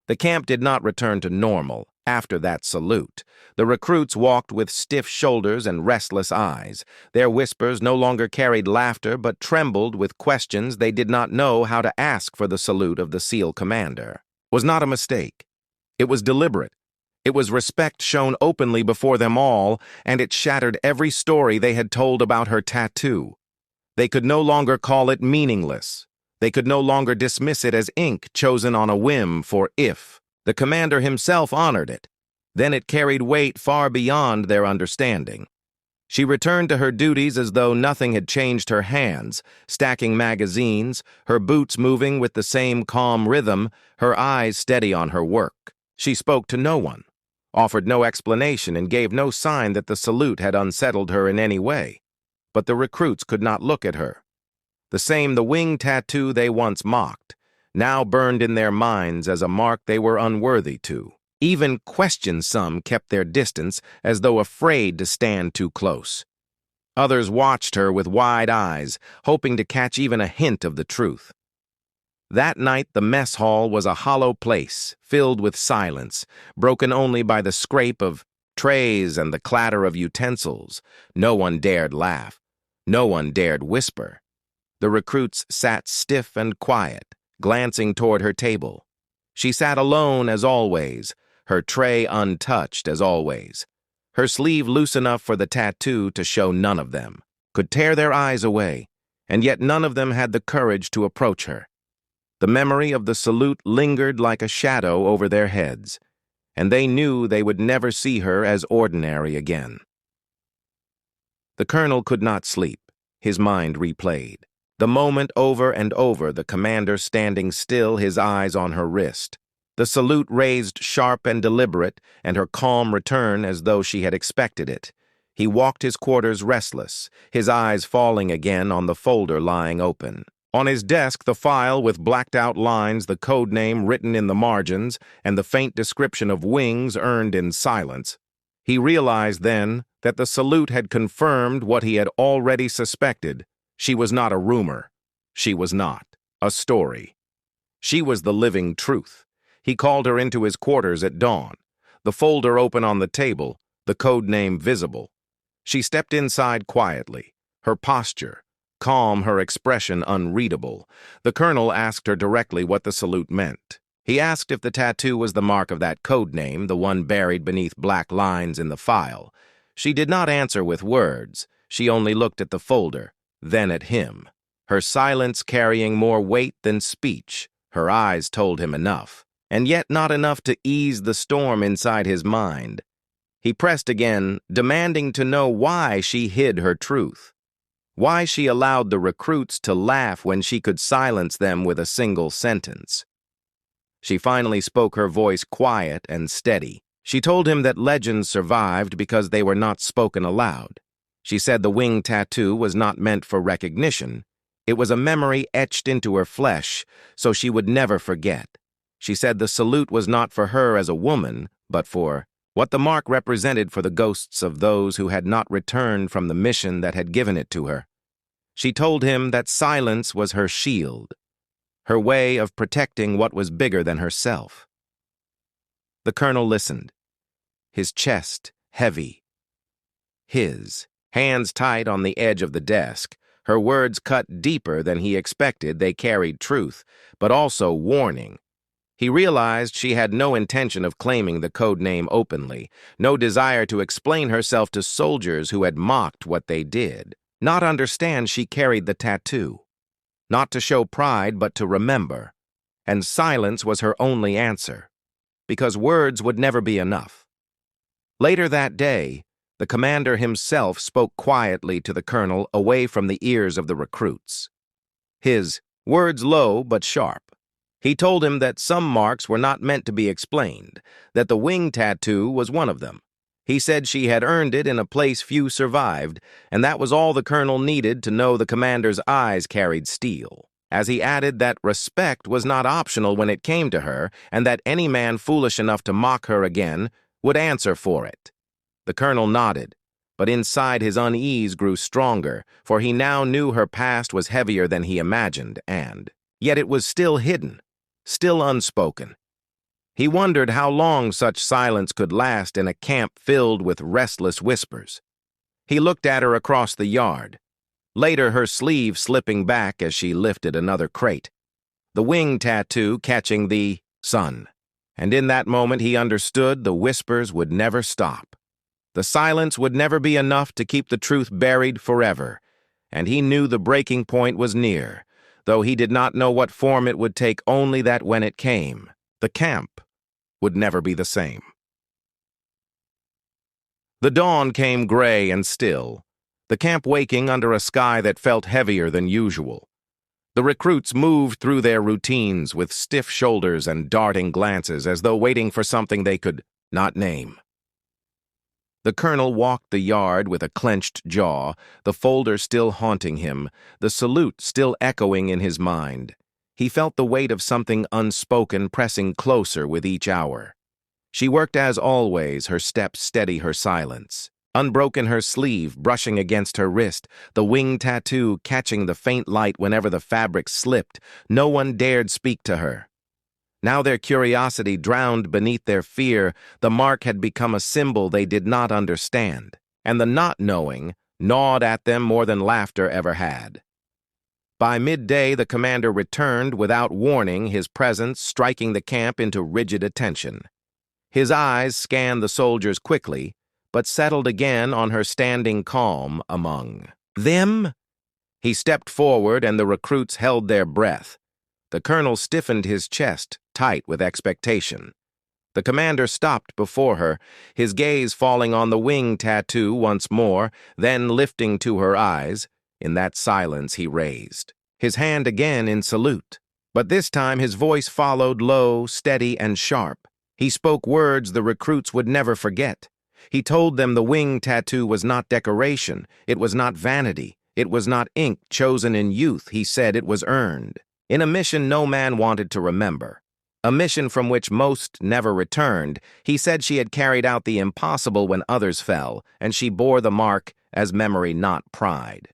The camp did not return to normal after that salute. The recruits walked with stiff shoulders and restless eyes. Their whispers no longer carried laughter but trembled with questions they did not know how to ask for the salute of the SEAL commander. It was not a mistake. It was deliberate. It was respect shown openly before them all, and it shattered every story they had told about her tattoo. They could no longer call it meaningless. They could no longer dismiss it as ink chosen on a whim for if. The commander himself honored it. Then it carried weight far beyond their understanding. She returned to her duties as though nothing had changed her hands, stacking magazines, her boots moving with the same calm rhythm, her eyes steady on her work. She spoke to no one, offered no explanation, and gave no sign that the salute had unsettled her in any way. But the recruits could not look at her. The wing tattoo they once mocked, now burned in their minds as a mark they were unworthy to. Even question-some kept their distance as though afraid to stand too close. Others watched her with wide eyes, hoping to catch even a hint of the truth. That night the mess hall was a hollow place, filled with silence, broken only by the scrape of trays and the clatter of utensils. No one dared laugh. No one dared whisper. The recruits sat stiff and quiet, glancing toward her table. She sat alone as always, her tray untouched as always. Her sleeve loose enough for the tattoo to show none of them, could tear their eyes away, and yet none of them had the courage to approach her. The memory of the salute lingered like a shadow over their heads, and they knew they would never see her as ordinary again. The colonel could not sleep. His mind replayed. The moment over and over, the commander standing still, his eyes on her wrist. The salute raised sharp and deliberate, and her calm return as though she had expected it. He walked his quarters restless, his eyes falling again on the folder lying open. On his desk, the file with blacked-out lines, the code name written in the margins, and the faint description of wings earned in silence. He realized then that the salute had confirmed what he had already suspected. She was not a rumor. She was not a story. She was the living truth. He called her into his quarters at dawn, the folder open on the table, the code name visible. She stepped inside quietly, her posture calm, her expression unreadable. The colonel asked her directly what the salute meant. He asked if the tattoo was the mark of that code name, the one buried beneath black lines in the file. She did not answer with words. She only looked at the folder, then at him, her silence carrying more weight than speech. Her eyes told him enough, and yet not enough to ease the storm inside his mind. He pressed again, demanding to know why she hid her truth, why she allowed the recruits to laugh when she could silence them with a single sentence. She finally spoke, her voice quiet and steady. She told him that legends survived because they were not spoken aloud. She said the wing tattoo was not meant for recognition. It was a memory etched into her flesh, so she would never forget. She said the salute was not for her as a woman, but for what the mark represented for the ghosts of those who had not returned from the mission that had given it to her. She told him that silence was her shield, her way of protecting what was bigger than herself. The colonel listened, his chest heavy. His hands tight on the edge of the desk. Her words cut deeper than he expected. They carried truth, but also warning. He realized she had no intention of claiming the code name openly, no desire to explain herself to soldiers who had mocked what they did, not understand she carried the tattoo, not to show pride but to remember. And silence was her only answer, because words would never be enough. Later that day, the commander himself spoke quietly to the colonel away from the ears of the recruits. His words low but sharp. He told him that some marks were not meant to be explained, that the wing tattoo was one of them. He said she had earned it in a place few survived, and that was all the colonel needed to know the commander's eyes carried steel. As he added that respect was not optional when it came to her, and that any man foolish enough to mock her again would answer for it. The colonel nodded, but inside his unease grew stronger, for he now knew her past was heavier than he imagined, and yet it was still hidden, still unspoken. He wondered how long such silence could last in a camp filled with restless whispers. He looked at her across the yard, later her sleeve slipping back as she lifted another crate, the wing tattoo catching the sun. And in that moment he understood the whispers would never stop. The silence would never be enough to keep the truth buried forever, and he knew the breaking point was near, though he did not know what form it would take, only that when it came, the camp would never be the same. The dawn came gray and still, the camp waking under a sky that felt heavier than usual. The recruits moved through their routines with stiff shoulders and darting glances as though waiting for something they could not name. The colonel walked the yard with a clenched jaw, the folder still haunting him, the salute still echoing in his mind. He felt the weight of something unspoken pressing closer with each hour. She worked as always, her steps steady, her silence. Unbroken her sleeve, brushing against her wrist, the wing tattoo catching the faint light whenever the fabric slipped. No one dared speak to her. Now their curiosity drowned beneath their fear. The mark had become a symbol they did not understand, and the not knowing gnawed at them more than laughter ever had. By midday, the commander returned without warning, his presence striking the camp into rigid attention. His eyes scanned the soldiers quickly, but settled again on her standing calm among them. He stepped forward, and the recruits held their breath. The colonel stiffened his chest, tight with expectation. The commander stopped before her, his gaze falling on the wing tattoo once more, then lifting to her eyes. In that silence he raised his hand again in salute. But this time his voice followed, low, steady, and sharp. He spoke words the recruits would never forget. He told them the wing tattoo was not decoration, it was not vanity, it was not ink chosen in youth. He said it was earned. In a mission no man wanted to remember, a mission from which most never returned, he said she had carried out the impossible when others fell, and she bore the mark as memory, not pride.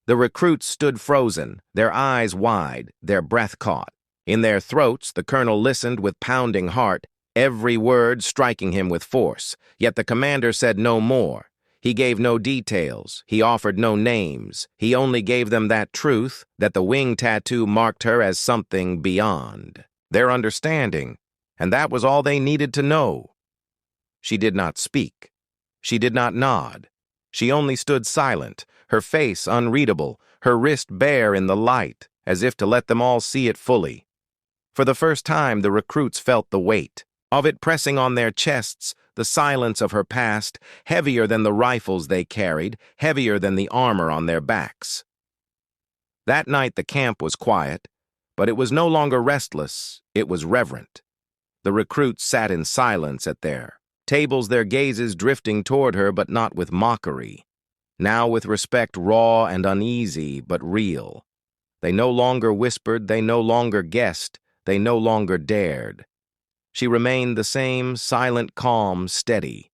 The recruits stood frozen, their eyes wide, their breath caught. In their throats, the colonel listened with pounding heart, every word striking him with force. Yet the commander said no more. He gave no details. He offered no names. He only gave them that truth, that the wing tattoo marked her as something beyond their understanding, and that was all they needed to know. She did not speak. She did not nod. She only stood silent, her face unreadable, her wrist bare in the light, as if to let them all see it fully. For the first time, the recruits felt the weight of it pressing on their chests, the silence of her past, heavier than the rifles they carried, heavier than the armor on their backs. That night the camp was quiet, but it was no longer restless, it was reverent. The recruits sat in silence at their tables, their gazes drifting toward her, but not with mockery. Now with respect, raw and uneasy, but real. They no longer whispered, they no longer guessed, they no longer dared. She remained the same, silent, calm, steady.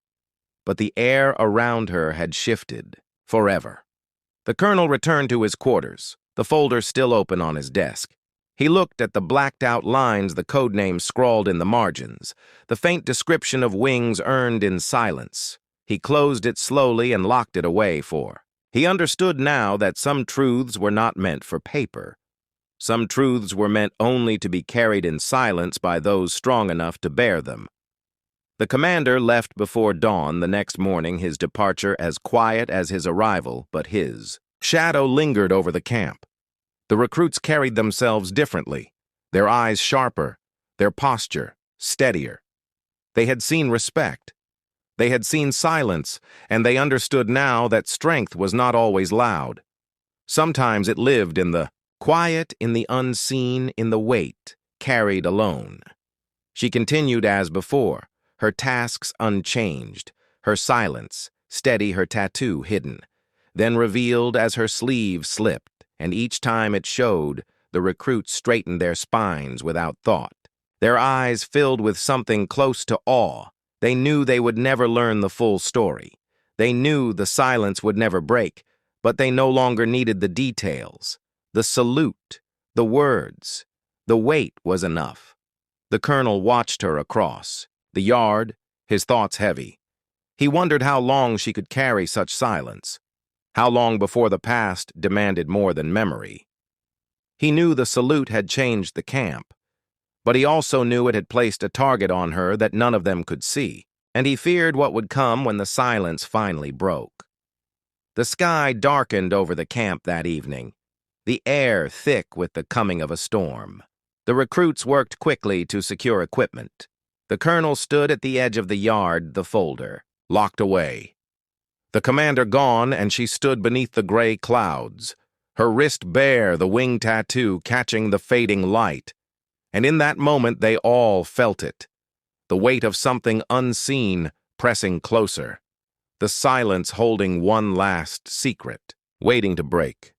But the air around her had shifted, forever. The colonel returned to his quarters, the folder still open on his desk. He looked at the blacked-out lines, the code names scrawled in the margins, the faint description of wings earned in silence. He closed it slowly and locked it away, for he understood now that some truths were not meant for paper. Some truths were meant only to be carried in silence by those strong enough to bear them. The commander left before dawn the next morning, his departure as quiet as his arrival, but his shadow lingered over the camp. The recruits carried themselves differently, their eyes sharper, their posture steadier. They had seen respect. They had seen silence, and they understood now that strength was not always loud. Sometimes it lived in the quiet, in the unseen, in the weight, carried alone. She continued as before, her tasks unchanged, her silence steady, her tattoo hidden, then revealed as her sleeve slipped, and each time it showed, the recruits straightened their spines without thought. Their eyes filled with something close to awe. They knew they would never learn the full story. They knew the silence would never break, but they no longer needed the details. The salute, the words, the weight was enough. The colonel watched her across the yard, his thoughts heavy. He wondered how long she could carry such silence, how long before the past demanded more than memory. He knew the salute had changed the camp, but he also knew it had placed a target on her that none of them could see, and he feared what would come when the silence finally broke. The sky darkened over the camp that evening, the air thick with the coming of a storm. The recruits worked quickly to secure equipment. The colonel stood at the edge of the yard, the folder, locked away. The commander gone, and she stood beneath the gray clouds, her wrist bare, the wing tattoo catching the fading light. And in that moment they all felt it, the weight of something unseen pressing closer, the silence holding one last secret, waiting to break.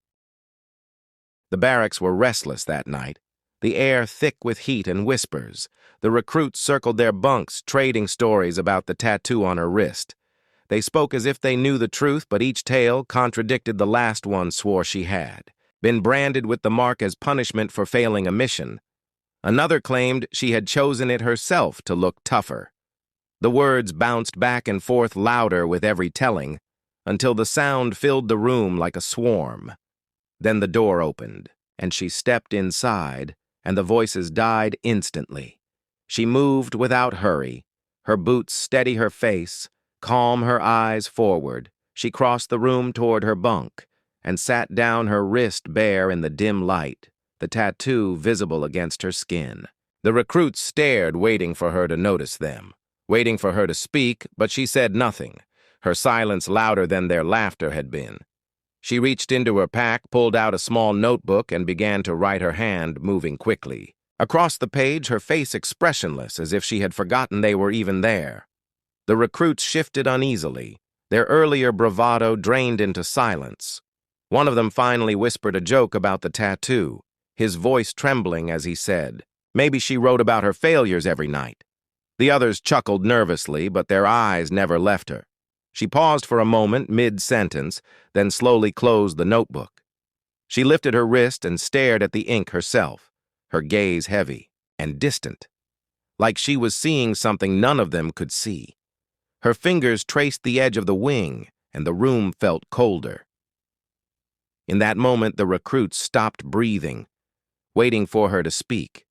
The barracks were restless that night, the air thick with heat and whispers. The recruits circled their bunks, trading stories about the tattoo on her wrist. They spoke as if they knew the truth, but each tale contradicted the last one swore she had been branded with the mark as punishment for failing a mission. Another claimed she had chosen it herself to look tougher. The words bounced back and forth louder with every telling, until the sound filled the room like a swarm. Then the door opened, and she stepped inside, and the voices died instantly. She moved without hurry, her boots steady her face, calm her eyes forward. She crossed the room toward her bunk, and sat down, her wrist bare in the dim light, the tattoo visible against her skin. The recruits stared, waiting for her to notice them, waiting for her to speak, but she said nothing, her silence louder than their laughter had been. She reached into her pack, pulled out a small notebook, and began to write, her hand moving quickly. Across the page, her face expressionless, as if she had forgotten they were even there. The recruits shifted uneasily, their earlier bravado drained into silence. One of them finally whispered a joke about the tattoo, his voice trembling as he said, "Maybe she wrote about her failures every night." The others chuckled nervously, but their eyes never left her. She paused for a moment mid-sentence, then slowly closed the notebook. She lifted her wrist and stared at the ink herself, her gaze heavy and distant, like she was seeing something none of them could see. Her fingers traced the edge of the wing, and the room felt colder. In that moment, the recruits stopped breathing, waiting for her to speak,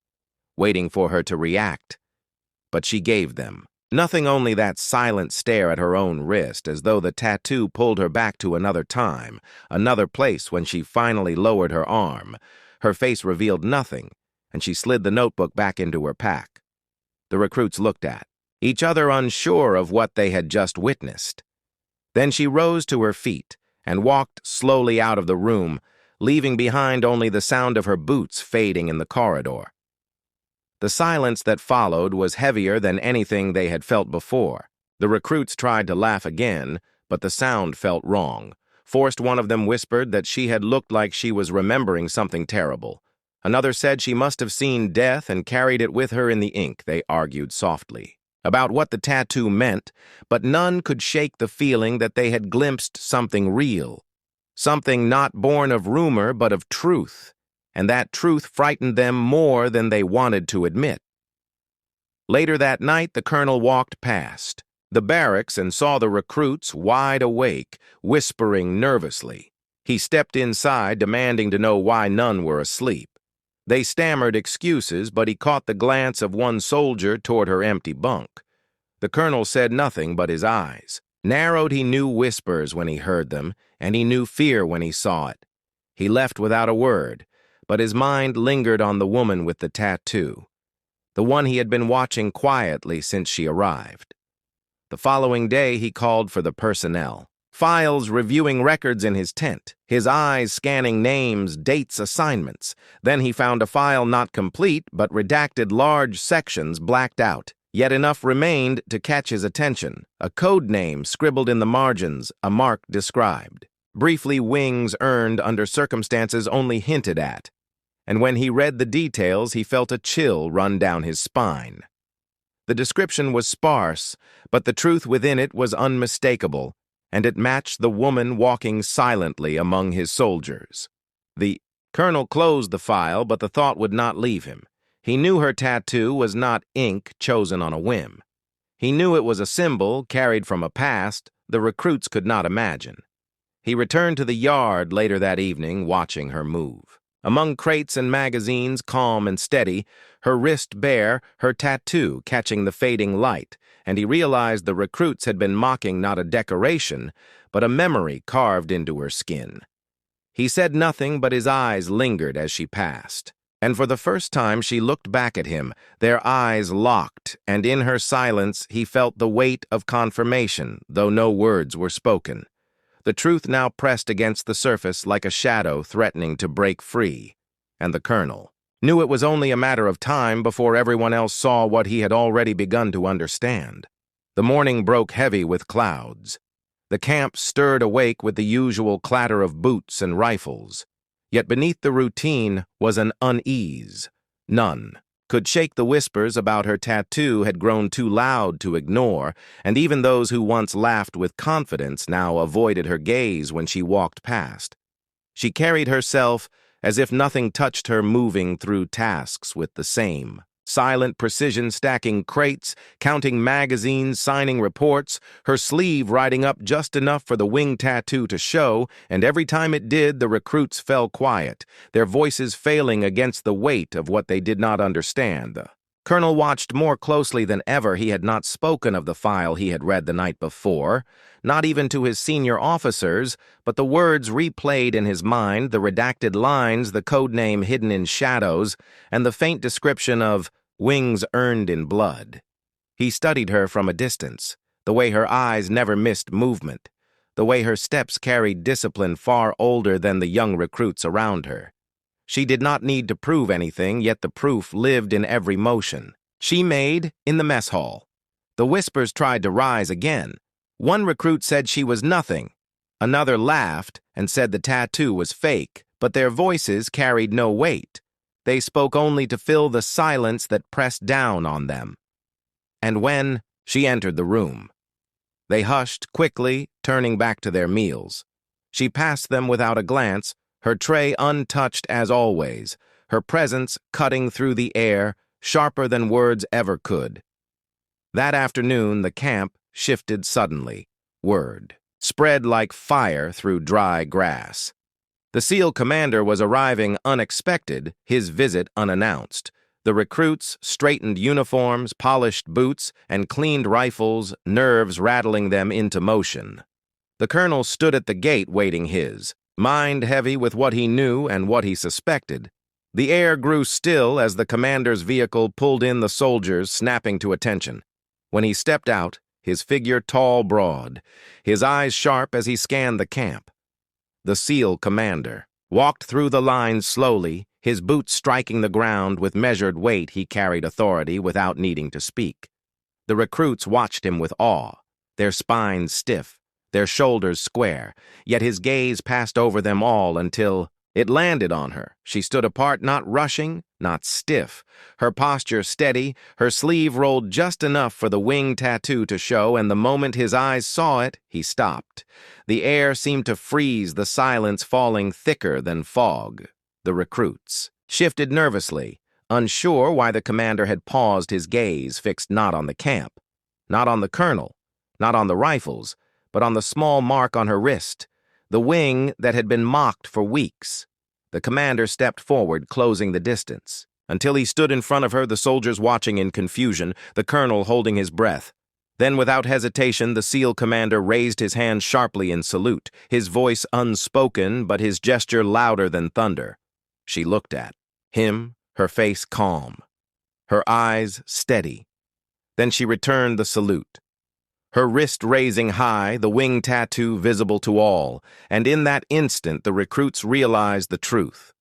waiting for her to react. But she gave them nothing, only that silent stare at her own wrist, as though the tattoo pulled her back to another time, another place. When she finally lowered her arm, her face revealed nothing, and she slid the notebook back into her pack. The recruits looked at each other, unsure of what they had just witnessed. Then she rose to her feet and walked slowly out of the room, leaving behind only the sound of her boots fading in the corridor. The silence that followed was heavier than anything they had felt before. The recruits tried to laugh again, but the sound felt wrong. Forced, one of them whispered that she had looked like she was remembering something terrible. Another said she must have seen death and carried it with her in the ink. They argued softly about what the tattoo meant, but none could shake the feeling that they had glimpsed something real, something not born of rumor but of truth, and that truth frightened them more than they wanted to admit. Later that night, the colonel walked past the barracks and saw the recruits wide awake, whispering nervously. He stepped inside, demanding to know why none were asleep. They stammered excuses, but he caught the glance of one soldier toward her empty bunk. The colonel said nothing, but his eyes narrowed. He knew whispers when he heard them, and he knew fear when he saw it. He left without a word, but his mind lingered on the woman with the tattoo, the one he had been watching quietly since she arrived. The following day, he called for the personnel, files reviewing records in his tent, his eyes scanning names, dates, assignments. Then he found a file not complete, but redacted, large sections blacked out. Yet enough remained to catch his attention. A code name scribbled in the margins, a mark described. Briefly, wings earned under circumstances only hinted at. And when he read the details, he felt a chill run down his spine. The description was sparse, but the truth within it was unmistakable, and it matched the woman walking silently among his soldiers. The colonel closed the file, but the thought would not leave him. He knew her tattoo was not ink chosen on a whim. He knew it was a symbol carried from a past the recruits could not imagine. He returned to the yard later that evening, watching her move. Among crates and magazines, calm and steady, her wrist bare, her tattoo catching the fading light, and he realized the recruits had been mocking not a decoration, but a memory carved into her skin. He said nothing, but his eyes lingered as she passed. And for the first time she looked back at him, their eyes locked, and in her silence he felt the weight of confirmation, though no words were spoken. The truth now pressed against the surface like a shadow threatening to break free, and the colonel knew it was only a matter of time before everyone else saw what he had already begun to understand. The morning broke heavy with clouds. The camp stirred awake with the usual clatter of boots and rifles. Yet beneath the routine was an unease. None could shake the whispers about her tattoo had grown too loud to ignore, and even those who once laughed with confidence now avoided her gaze when she walked past. She carried herself as if nothing touched her, moving through tasks with the same silent precision, stacking crates, counting magazines, signing reports, her sleeve riding up just enough for the wing tattoo to show, and every time it did, the recruits fell quiet, their voices failing against the weight of what they did not understand. The colonel watched more closely than ever. He had not spoken of the file he had read the night before, not even to his senior officers, but the words replayed in his mind, the redacted lines, the code name hidden in shadows, and the faint description of wings earned in blood. He studied her from a distance, the way her eyes never missed movement, the way her steps carried discipline far older than the young recruits around her. She did not need to prove anything, yet the proof lived in every motion. She made in the mess hall. The whispers tried to rise again. One recruit said she was nothing. Another laughed and said the tattoo was fake, but their voices carried no weight. They spoke only to fill the silence that pressed down on them. And when she entered the room, they hushed quickly, turning back to their meals. She passed them without a glance, her tray untouched as always, her presence cutting through the air, sharper than words ever could. That afternoon, the camp shifted suddenly. Word spread like fire through dry grass. The SEAL commander was arriving unexpected, his visit unannounced. The recruits straightened uniforms, polished boots, and cleaned rifles, nerves rattling them into motion. The colonel stood at the gate waiting his, mind heavy with what he knew and what he suspected. The air grew still as the commander's vehicle pulled in the soldiers, snapping to attention. When he stepped out, his figure tall, broad, his eyes sharp as he scanned the camp. The SEAL commander walked through the lines slowly, his boots striking the ground with measured weight. He carried authority without needing to speak. The recruits watched him with awe, their spines stiff, their shoulders square, yet his gaze passed over them all until it landed on her. She stood apart, not rushing, not stiff, her posture steady, her sleeve rolled just enough for the wing tattoo to show, and the moment his eyes saw it, he stopped. The air seemed to freeze, the silence falling thicker than fog. The recruits shifted nervously, unsure why the commander had paused, his gaze fixed not on the camp, not on the colonel, not on the rifles, but on the small mark on her wrist, the wing that had been mocked for weeks. The commander stepped forward, closing the distance. Until he stood in front of her, the soldiers watching in confusion, the colonel holding his breath. Then, without hesitation, the SEAL commander raised his hand sharply in salute, his voice unspoken, but his gesture louder than thunder. She looked at him, her face calm, her eyes steady. Then she returned the salute, her wrist raising high, the wing tattoo visible to all, and in that instant the recruits realized the truth.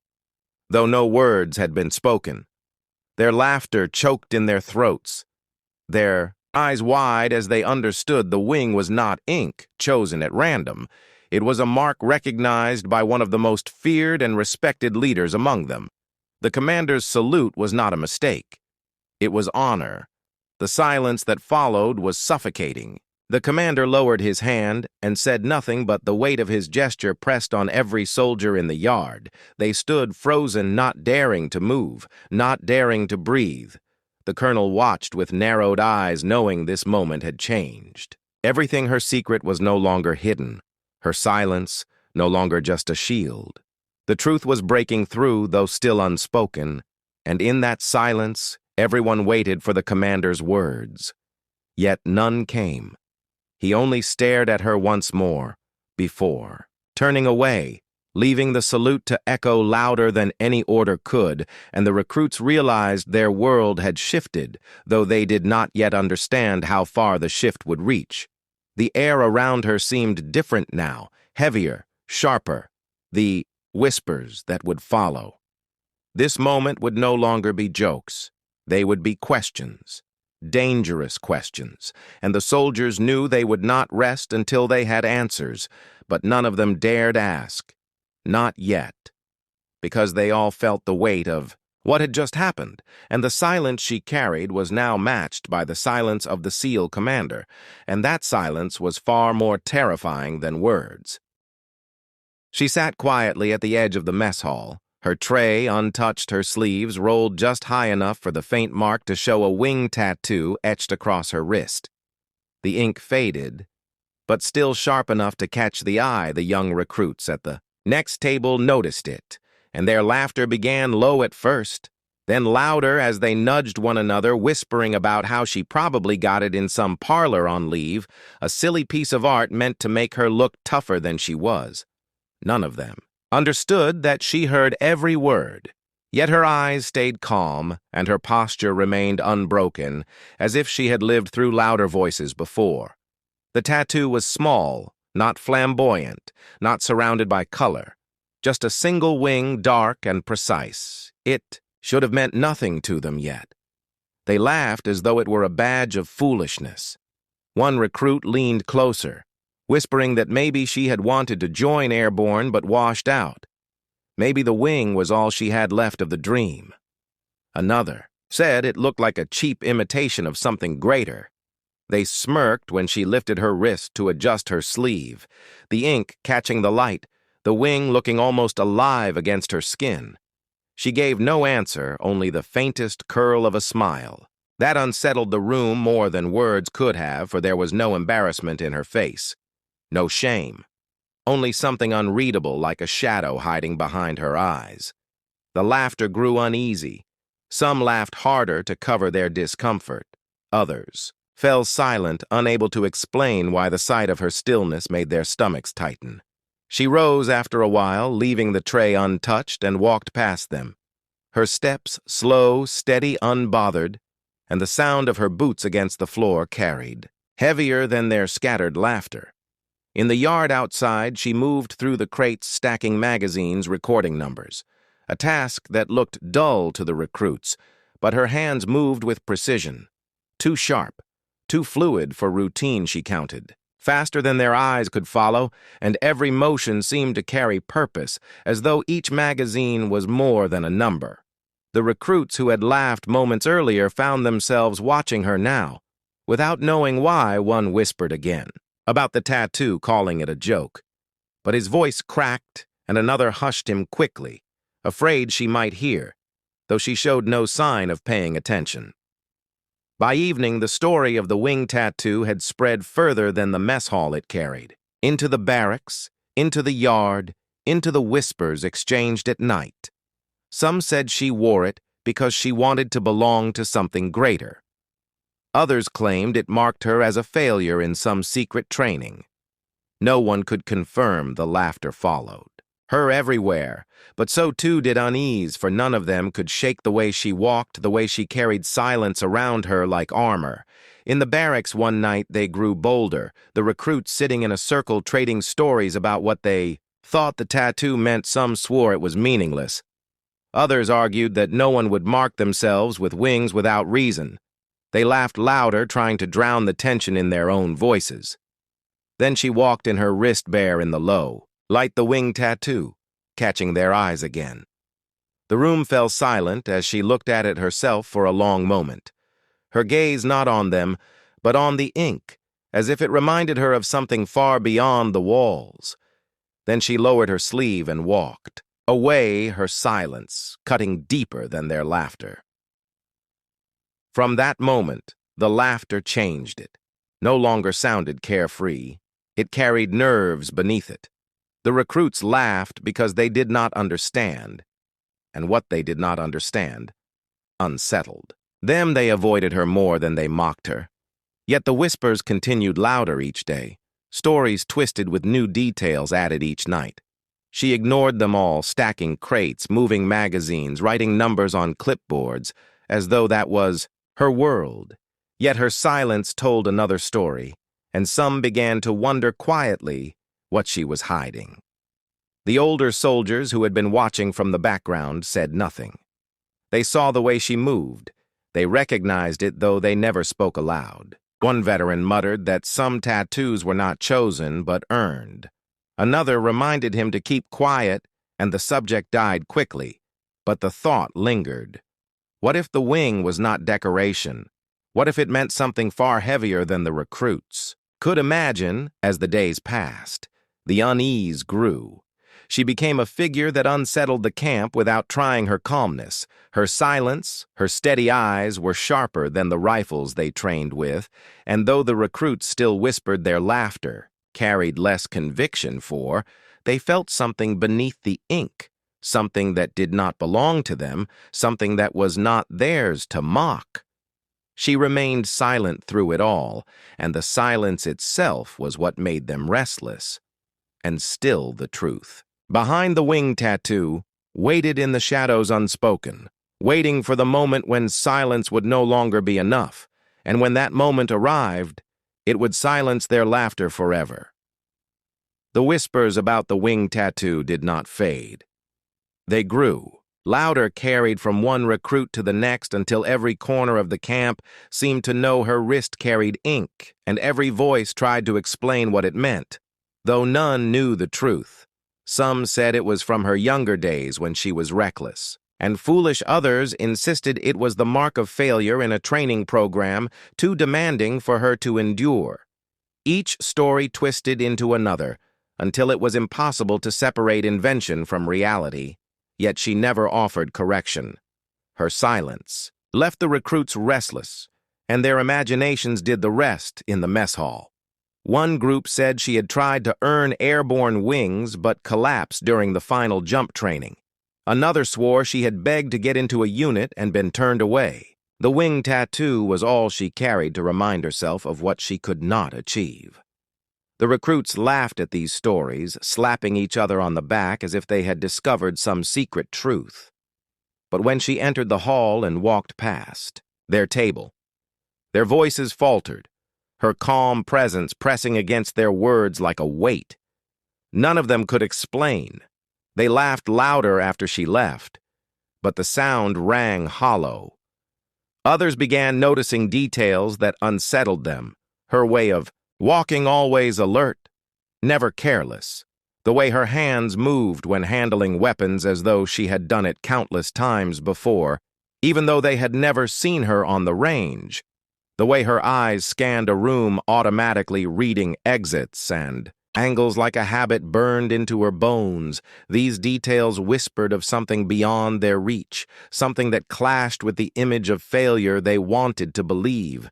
Though no words had been spoken, their laughter choked in their throats, their eyes wide as they understood the wing was not ink chosen at random. It was a mark recognized by one of the most feared and respected leaders among them. The commander's salute was not a mistake. It was honor. The silence that followed was suffocating. The commander lowered his hand and said nothing, but the weight of his gesture pressed on every soldier in the yard. They stood frozen, not daring to move, not daring to breathe. The colonel watched with narrowed eyes, knowing this moment had changed. Everything her secret was no longer hidden, her silence no longer just a shield. The truth was breaking through, though still unspoken, and in that silence, everyone waited for the commander's words. Yet none came. He only stared at her once more, before turning away, leaving the salute to echo louder than any order could, and the recruits realized their world had shifted, though they did not yet understand how far the shift would reach. The air around her seemed different now, heavier, sharper, the whispers that would follow. This moment would no longer be jokes. They would be questions. Dangerous questions, and the soldiers knew they would not rest until they had answers, but none of them dared ask. Not yet. Because they all felt the weight of what had just happened, and the silence she carried was now matched by the silence of the SEAL commander, and that silence was far more terrifying than words. She sat quietly at the edge of the mess hall, her tray untouched, her sleeves rolled just high enough for the faint mark to show a wing tattoo etched across her wrist. The ink faded, but still sharp enough to catch the eye. The young recruits at the next table noticed it, and their laughter began low at first, then louder as they nudged one another, whispering about how she probably got it in some parlor on leave, a silly piece of art meant to make her look tougher than she was. None of them understood that she heard every word, yet her eyes stayed calm and her posture remained unbroken, as if she had lived through louder voices before. The tattoo was small, not flamboyant, not surrounded by color, just a single wing, dark and precise. It should have meant nothing to them yet. They laughed as though it were a badge of foolishness. One recruit leaned closer, whispering that maybe she had wanted to join Airborne but washed out. Maybe the wing was all she had left of the dream. Another said it looked like a cheap imitation of something greater. They smirked when she lifted her wrist to adjust her sleeve, the ink catching the light, the wing looking almost alive against her skin. She gave no answer, only the faintest curl of a smile. That unsettled the room more than words could have, for there was no embarrassment in her face. No shame, only something unreadable like a shadow hiding behind her eyes. The laughter grew uneasy. Some laughed harder to cover their discomfort. Others fell silent, unable to explain why the sight of her stillness made their stomachs tighten. She rose after a while, leaving the tray untouched, and walked past them. Her steps slow, steady, unbothered, and the sound of her boots against the floor carried, heavier than their scattered laughter. In the yard outside, she moved through the crates stacking magazines, recording numbers, a task that looked dull to the recruits, but her hands moved with precision. Too sharp, too fluid for routine, she counted. Faster than their eyes could follow, and every motion seemed to carry purpose, as though each magazine was more than a number. The recruits who had laughed moments earlier found themselves watching her now. Without knowing why, one whispered again about the tattoo, calling it a joke. But his voice cracked, and another hushed him quickly, afraid she might hear, though she showed no sign of paying attention. By evening, the story of the wing tattoo had spread further than the mess hall it carried, into the barracks, into the yard, into the whispers exchanged at night. Some said she wore it because she wanted to belong to something greater. Others claimed it marked her as a failure in some secret training. No one could confirm. The laughter followed. Her everywhere, but so too did unease, for none of them could shake the way she walked, the way she carried silence around her like armor. In the barracks one night they grew bolder, the recruits sitting in a circle trading stories about what they thought the tattoo meant. Some swore it was meaningless. Others argued that no one would mark themselves with wings without reason. They laughed louder, trying to drown the tension in their own voices. Then she walked in her wrist bare in the low, light the wing tattoo, catching their eyes again. The room fell silent as she looked at it herself for a long moment, her gaze not on them, but on the ink, as if it reminded her of something far beyond the walls. Then she lowered her sleeve and walked, away her silence, cutting deeper than their laughter. From that moment, the laughter changed it. No longer sounded carefree. It carried nerves beneath it. The recruits laughed because they did not understand, and what they did not understand unsettled them. They avoided her more than they mocked her. Yet the whispers continued louder each day, stories twisted with new details added each night. She ignored them all, stacking crates, moving magazines, writing numbers on clipboards, as though that was her world. Yet her silence told another story, and some began to wonder quietly what she was hiding. The older soldiers who had been watching from the background said nothing. They saw the way she moved. They recognized it, though they never spoke aloud. One veteran muttered that some tattoos were not chosen but earned. Another reminded him to keep quiet, and the subject died quickly, but the thought lingered. What if the wing was not decoration? What if it meant something far heavier than the recruits? Could imagine, as the days passed, the unease grew. She became a figure that unsettled the camp without trying her calmness. Her silence, her steady eyes were sharper than the rifles they trained with, and though the recruits still whispered their laughter, carried less conviction for, they felt something beneath the ink, something that did not belong to them, something that was not theirs to mock. She remained silent through it all, and the silence itself was what made them restless. And still the truth. Behind the wing tattoo, waited in the shadows unspoken, waiting for the moment when silence would no longer be enough, and when that moment arrived, it would silence their laughter forever. The whispers about the wing tattoo did not fade. They grew, louder, carried from one recruit to the next until every corner of the camp seemed to know her wrist carried ink, and every voice tried to explain what it meant, though none knew the truth. Some said it was from her younger days when she was reckless, and foolish others insisted it was the mark of failure in a training program too demanding for her to endure. Each story twisted into another, until it was impossible to separate invention from reality, yet she never offered correction. Her silence left the recruits restless, and their imaginations did the rest in the mess hall. One group said she had tried to earn airborne wings but collapsed during the final jump training. Another swore she had begged to get into a unit and been turned away. The wing tattoo was all she carried to remind herself of what she could not achieve. The recruits laughed at these stories, slapping each other on the back as if they had discovered some secret truth. But when she entered the hall and walked past their table, their voices faltered, her calm presence pressing against their words like a weight. None of them could explain. They laughed louder after she left, but the sound rang hollow. Others began noticing details that unsettled them, her way of walking always alert, never careless, the way her hands moved when handling weapons as though she had done it countless times before, even though they had never seen her on the range. The way her eyes scanned a room automatically reading exits and angles like a habit burned into her bones. These details whispered of something beyond their reach, something that clashed with the image of failure they wanted to believe.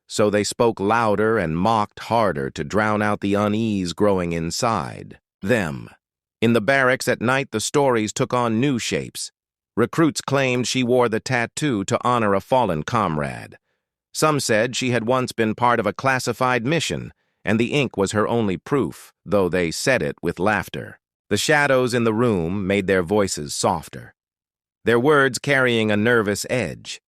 So they spoke louder and mocked harder to drown out the unease growing inside them. In the barracks at night, the stories took on new shapes. Recruits claimed she wore the tattoo to honor a fallen comrade. Some said she had once been part of a classified mission, and the ink was her only proof, though they said it with laughter. The shadows in the room made their voices softer, their words carrying a nervous edge.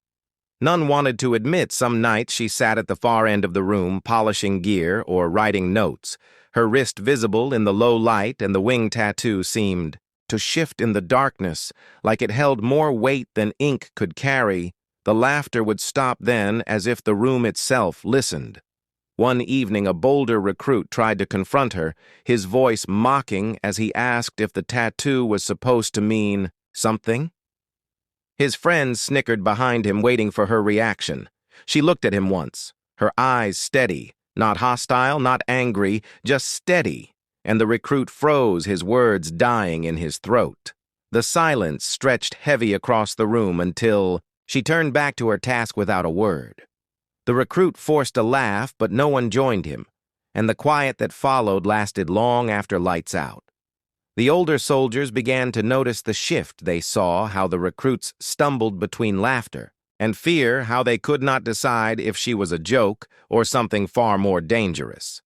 None wanted to admit some nights she sat at the far end of the room polishing gear or writing notes, her wrist visible in the low light, and the wing tattoo seemed to shift in the darkness like it held more weight than ink could carry. The laughter would stop then, as if the room itself listened. One evening, a bolder recruit tried to confront her, his voice mocking as he asked if the tattoo was supposed to mean something. His friends snickered behind him, waiting for her reaction. She looked at him once, her eyes steady, Not hostile, not angry, just steady, and the recruit froze, his words dying in his throat. The silence stretched heavy across the room until she turned back to her task without a word. The recruit forced a laugh, but no one joined him, and the quiet that followed lasted long after lights out. The older soldiers began to notice the shift. They saw how the recruits stumbled between laughter and fear, how they could not decide if she was a joke or something far more dangerous.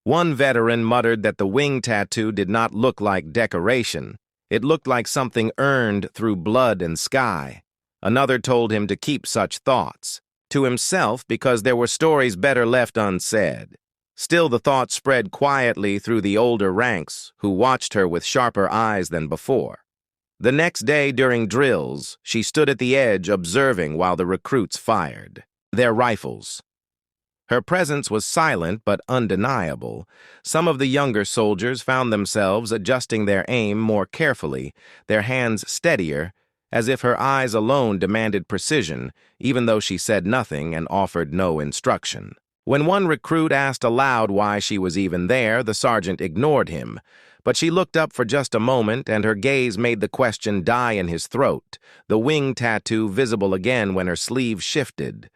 One veteran muttered that the wing tattoo did not look like decoration. It looked like something earned through blood and sky. Another told him to keep such thoughts to himself because there were stories better left unsaid. Still, the thought spread quietly through the older ranks, who watched her with sharper eyes than before. The next day during drills, she stood at the edge observing while the recruits fired their rifles. Her presence was silent but undeniable. Some of the younger soldiers found themselves adjusting their aim more carefully, their hands steadier, as if her eyes alone demanded precision, even though she said nothing and offered no instruction. When one recruit asked aloud why she was even there, the sergeant ignored him. But she looked up for just a moment, and her gaze made the question die in his throat, the wing tattoo visible again when her sleeve shifted.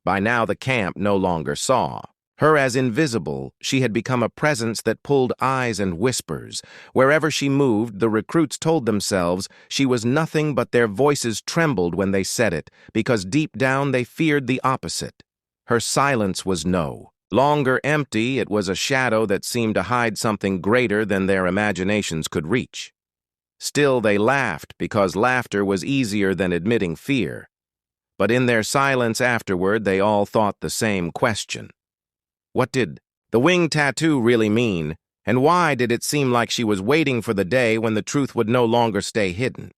By now the camp no longer saw her as invisible. She had become a presence that pulled eyes and whispers. Wherever she moved, the recruits told themselves she was nothing, but their voices trembled when they said it, because deep down they feared the opposite. Her silence was no longer empty. It was a shadow that seemed to hide something greater than their imaginations could reach. Still they laughed, because laughter was easier than admitting fear. But in their silence afterward, they all thought the same question. What did the wing tattoo really mean, and why did it seem like she was waiting for the day when the truth would no longer stay hidden?